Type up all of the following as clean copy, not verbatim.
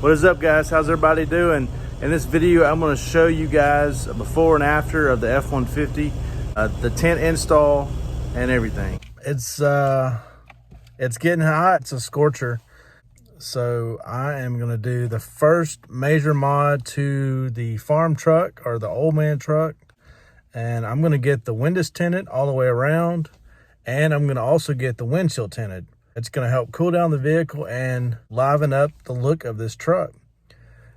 What is up, guys? How's everybody doing? In this video, I'm going to show you guys a before and after of the F150, the tint install and everything. It's getting hot. It's a scorcher. So I am going to do the first major mod to the farm truck or the old man truck. And I'm going to get the windows tinted all the way around. And I'm going to also get the windshield tinted. It's going to help cool down the vehicle and liven up the look of this truck.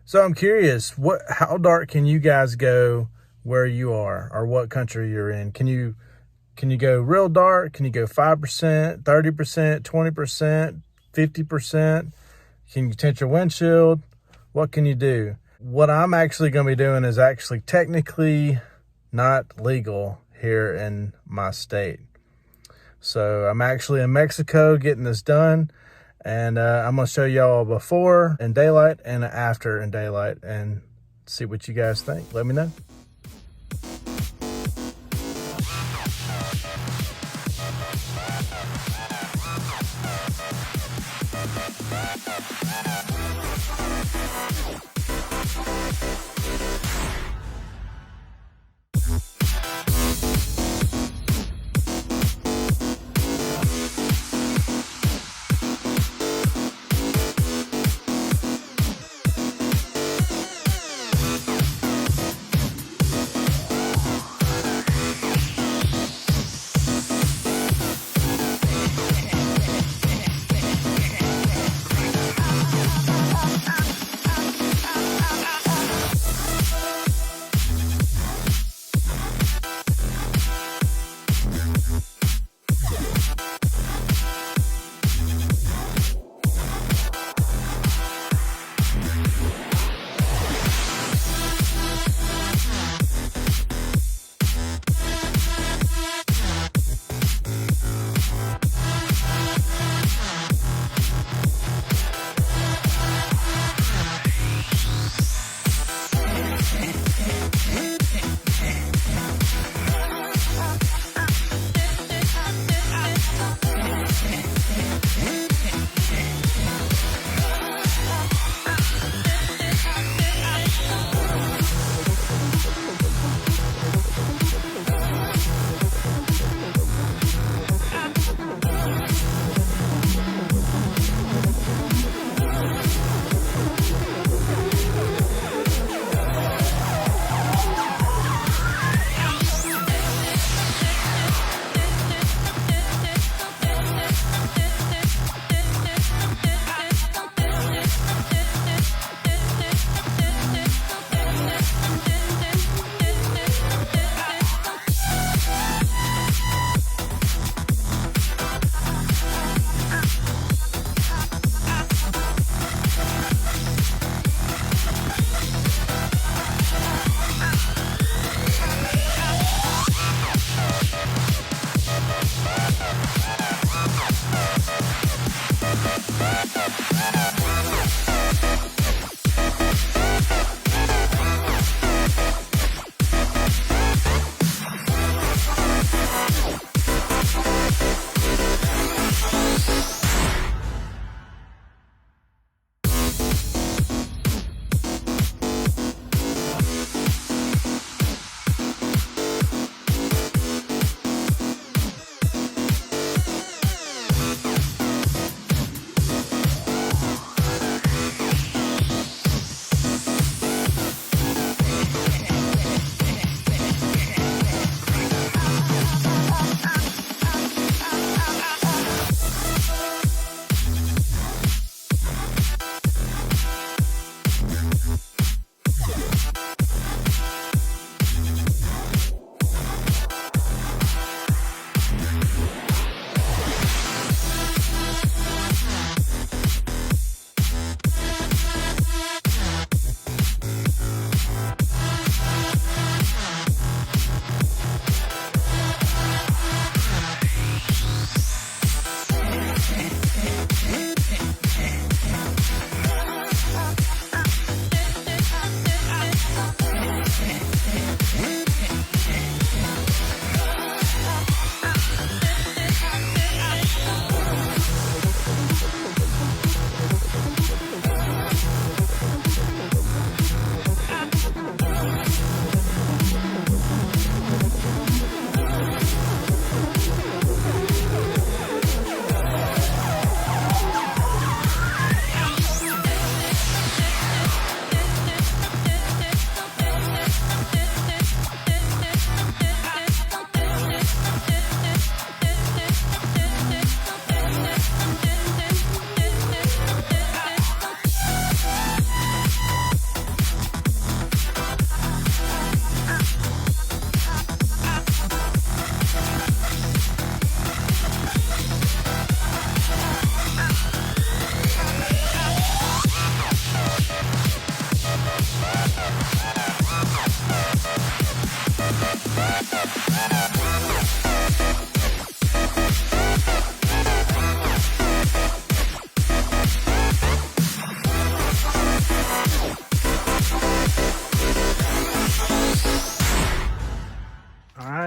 So I'm curious, how dark can you guys go where you are or what country you're in? Can you go real dark? Can you go 5%, 30%, 20%, 50%? Can you tint your windshield? What can you do? What I'm actually going to be doing is actually technically not legal here in my state. So I'm actually in Mexico getting this done, and I'm going to show y'all before in daylight and after in daylight and see what you guys think. Let me know.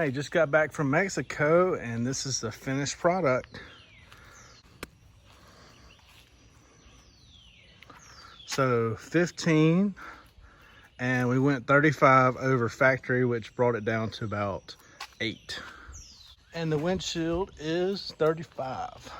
right, just got back from Mexico and this is the finished product. So 15, and we went 35 over factory, which brought it down to about 8. And the windshield is 35.